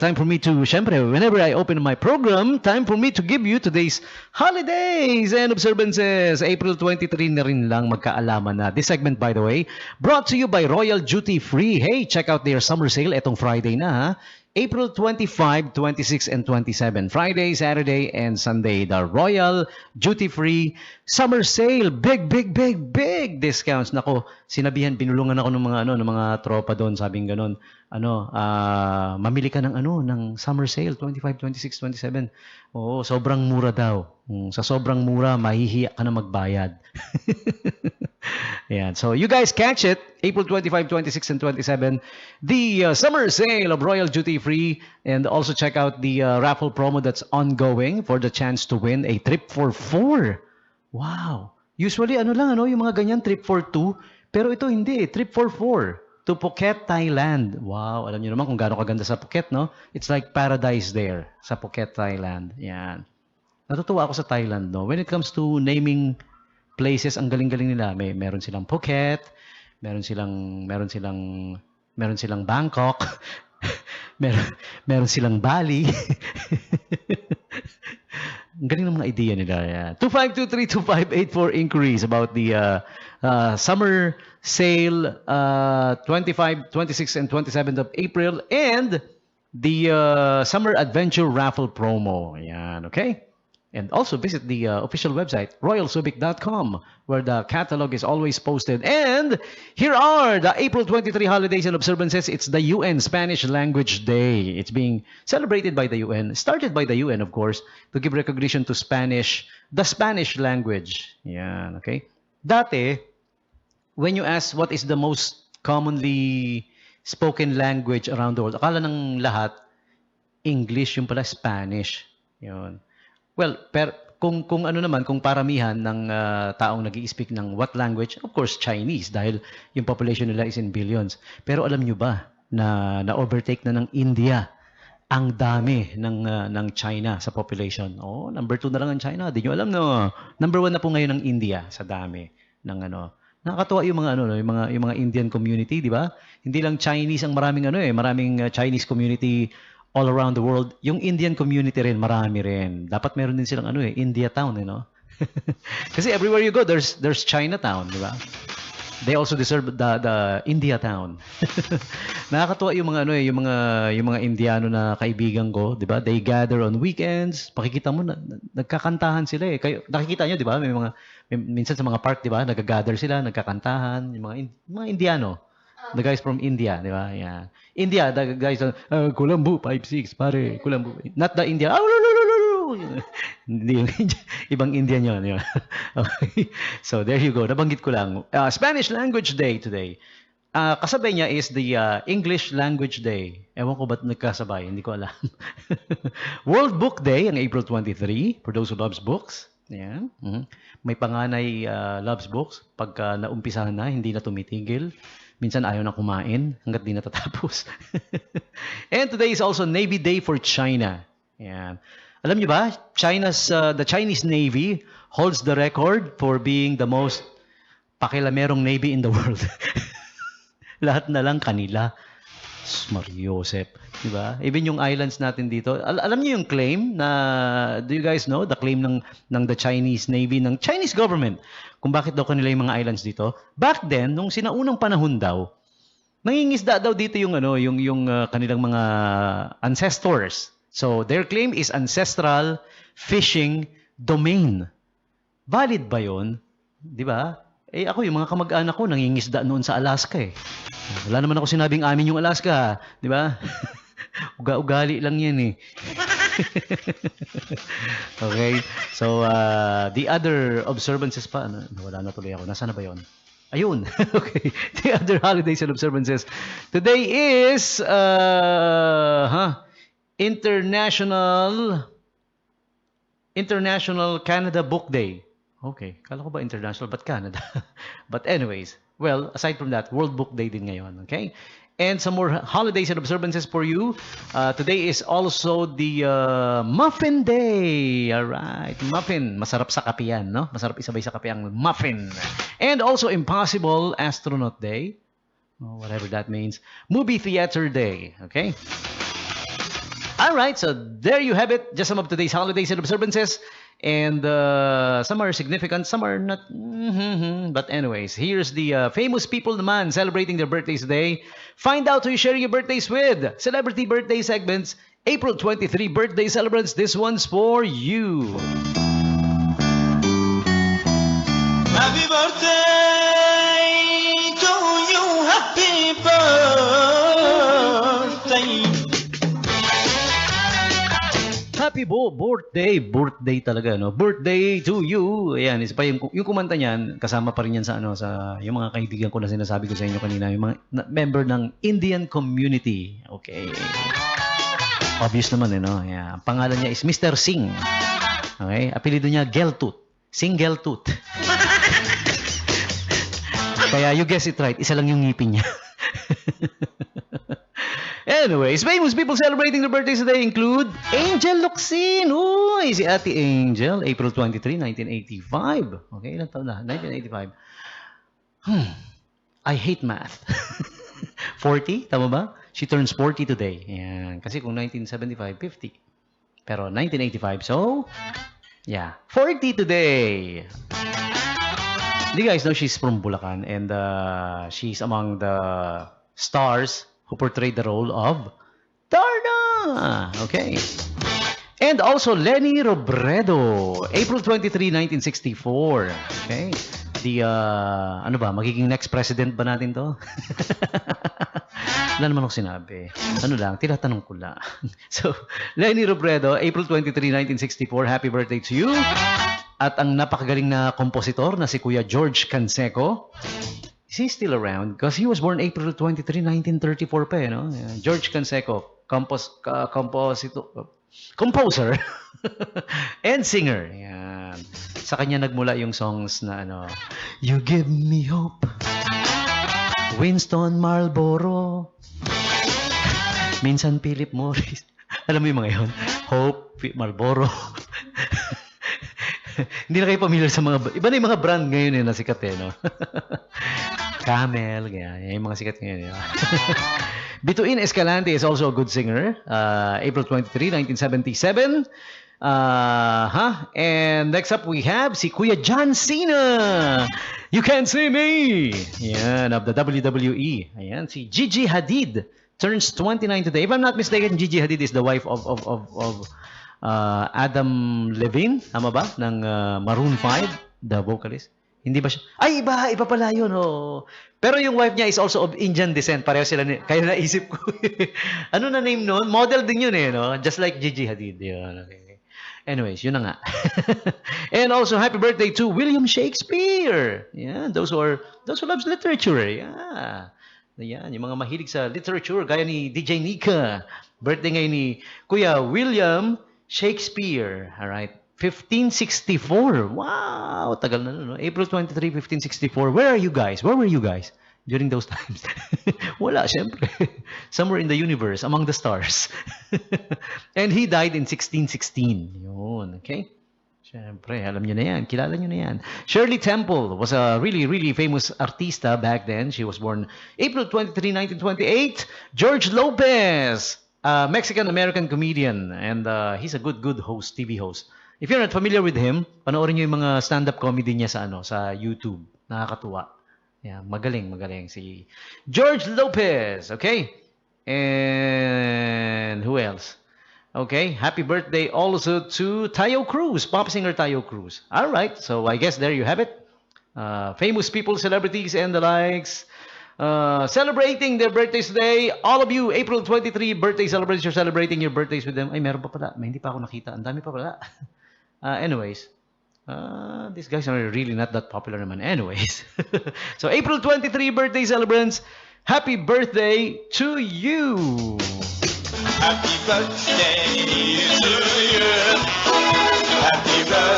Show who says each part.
Speaker 1: Time for me to, syempre, whenever I open my program, time for me to give you today's holidays and observances. April 23 na rin lang magkaalaman na. This segment, by the way, brought to you by Royal Duty Free. Hey, check out their summer sale etong Friday na, ha? April 25, 26, and 27. Friday, Saturday, and Sunday. The Royal Duty Free Summer Sale. Big, big, big, big discounts. Nako, sinabihan, binulungan ako ng mga tropa doon. Sabing ganun, mamili ka ng summer sale, 25, 26, 27. Oo, sobrang mura daw. Sa sobrang mura, mahihiya ka na magbayad. Ayan. So, you guys catch it. April 25, 26, and 27. The summer sale of Royal Duty Free. And also check out the raffle promo that's ongoing for the chance to win a trip for 4. Wow. Usually, yung mga ganyan, trip for 2. Pero ito hindi, trip for 4. To Phuket, Thailand. Wow, alam niyo naman kung gaano kaganda sa Phuket, no? It's like paradise there sa Phuket, Thailand. Yan. Natutuwa ako sa Thailand, no? When it comes to naming places, ang galing-galing nila. Meron silang Phuket, meron silang Bangkok, meron silang Bali. Ang galing ng mga idea nila. Yeah. 2523-2584 inquiries about the summer sale 25, 26, and 27th of April and the summer adventure raffle promo. Yan, okay? And also visit the official website, royalsubic.com, where the catalog is always posted. And here are the April 23 holidays and observances. It's the UN Spanish Language Day. It's being celebrated by the UN, started by the UN, of course, to give recognition to Spanish, the Spanish language. Yan, okay? Dati, when you ask what is the most commonly spoken language around the world, akala ng lahat, English, yung pala Spanish. Yun. Well, kung paramihan ng taong nag-i-speak ng what language, of course, Chinese, dahil yung population nila is in billions. Pero alam nyo ba na na-overtake na ng India ang dami ng China sa population? Oh, number 2 na lang ang China. Di nyo alam, no? Number 1 na po ngayon ang India sa dami ng Nakakatuwa yung mga Indian community, di ba? Hindi lang Chinese ang maraming Chinese community all around the world. Yung Indian community rin, marami rin. Dapat meron din silang India Town, no? Kasi everywhere you go, there's Chinatown, di ba? They also deserve the India Town. Nakakatuwa yung mga Indiano na kaibigan ko, di ba? They gather on weekends. Pakikita mo nagkakantahan sila eh. Kayo nakikita niyo, di ba? Minsan sa mga park, di ba? Nagagather sila, nagkakantahan, yung mga Indiano. The guys from India, di ba? Yeah. India, the guys, Colombo, 5'6", pare, Colombo. Not the India, hindi, ibang Indian yun. Okay. So, there you go. Nabanggit ko lang. Spanish Language Day today. Kasabay niya is the English Language Day. Ewan ko ba't nagkasabay, hindi ko alam. World Book Day, ang April 23, for those who loves books. Yeah. May panganay loves books. Pagka naumpisahan na, hindi na tumitigil. Minsan ayaw na kumain hanggat di natatapos. And today is also Navy Day for China. Yan. Alam niyo ba, the Chinese Navy holds the record for being the most pakilamerong navy in the world. Lahat na lang kanila. Mariosep, di ba? Even yung islands natin dito. Alam niyo yung claim na, do you guys know, the claim ng the Chinese Navy, ng Chinese government, kung bakit daw kanila yung mga islands dito? Back then, nung sinaunang panahon daw, nangingisda daw dito yung kanilang mga ancestors. So, their claim is ancestral fishing domain. Valid ba yun? Di ba? Eh ako, yung mga kamag-anak ko, nangingisda noon sa Alaska eh. Wala naman ako sinabing amin yung Alaska, di ba? Ugali lang yan eh. Okay? So, the other observances pa, wala na tuloy ako. Nasaan na ba yun? Ayun. Okay. The other holidays and observances. Today is International Canada Book Day. Okay. Kala ko ba international, but Canada? But anyways, well, aside from that, World Book Day din ngayon. Okay? And some more holidays and observances for you. Today is also the Muffin Day. Alright. Muffin. Masarap sa kape yan, no? Masarap isabay sa kape ang muffin. And also Impossible Astronaut Day. Whatever that means. Movie Theater Day. Okay? All right, so there you have it. Just some of today's holidays and observances. And some are significant, some are not. But anyways, here's the famous people naman celebrating their birthdays today. Find out who you're sharing your birthdays with. Celebrity birthday segments, April 23 birthday celebrants. This one's for you.
Speaker 2: Happy birthday to you, happy birthday.
Speaker 1: Happy birthday talaga, no? Birthday to you. Ayan, isa pa yung kumanta niyan, kasama pa rin yan sa yung mga kaibigan ko na sinasabi ko sa inyo kanina, yung mga member ng Indian community. Okay. Obvious naman, no? Yeah. Ang pangalan niya is Mr. Singh. Okay? Apelido niya Geltooth. Singh Geltooth. Kaya you guess it right, isa lang yung ngipin niya. Anyways, famous people celebrating their birthdays today include Angel Locsin. Uy, si Ate Angel, April 23, 1985. Okay, ilang taon na? 1985. I hate math. 40, tama ba? She turns 40 today. Yan. Kasi kung 1975, 50. Pero 1985, so, yeah, 40 today. You guys know she's from Bulacan and she's among the stars who portrayed the role of Darna. Okay. And also Lenny Robredo, April 23, 1964. Okay. The, ano ba, magiging next president ba natin to? Wala naman ako sinabi. Ano lang, tinatanong ko lang. So, Lenny Robredo, April 23, 1964. Happy birthday to you. At ang napakagaling na kompositor na si Kuya George Canseco. Is he still around? Because he was born April 23, 1934 pa, no? George Canseco, composer and singer. Yan. Sa kanya nagmula yung songs na You Give Me Hope, Winston Marlboro, minsan Philip Morris. Alam mo yung mga yun? Hope, Marlboro. Hindi na kayo familiar sa mga... Iba na yung mga brand ngayon na sikat no? Camel, ganyan. Yung mga sikat ngayon. Bituin Escalante is also a good singer. April 23, 1977. And next up we have si Kuya John Cena. You Can't See Me. Yan, of the WWE. Ayan, si Gigi Hadid turns 29 today. If I'm not mistaken, Gigi Hadid is the wife of Adam Levine, tama ba? Ng Maroon 5, the vocalist. Hindi ba siya? Ay, iba pala yun. Oh. Pero yung wife niya is also of Indian descent. Pareho sila, kaya naisip ko. Ano na name nun? Model din yun no? Just like Gigi Hadid. Yun, okay. Anyways, yun na nga. And also, happy birthday to William Shakespeare. Yeah, those who loves literature. Yeah. Yan, yung mga mahilig sa literature, gaya ni DJ Nika. Birthday ngayon ni Kuya William Shakespeare. Alright. 1564. Wow! Tagal na no? April 23, 1564. Where are you guys? Where were you guys during those times? Wala, syempre. Somewhere in the universe, among the stars. And he died in 1616. Yun, okay? Syempre, alam nyo na yan. Kilala nyo na yan. Shirley Temple was a really, really famous artista back then. She was born April 23, 1928. George Lopez, a Mexican-American comedian. And he's a good host, TV host. If you're not familiar with him, panoorin nyo yung mga stand-up comedy niya sa YouTube. Nakakatuwa. Yeah, magaling si George Lopez. Okay? And who else? Okay, happy birthday also to Tayo Cruz, pop singer Tayo Cruz. All right, so I guess there you have it. Famous people, celebrities, and the likes celebrating their birthdays today. All of you, April 23 birthday celebrants, you're celebrating your birthdays with them. Ay, meron pa pala. May hindi pa ako nakita. Ang dami pa pala. Anyways, these guys are really not that popular naman. Anyways, so April 23 birthday celebrants, happy birthday to you.
Speaker 2: Happy birthday to you. Happy birthday.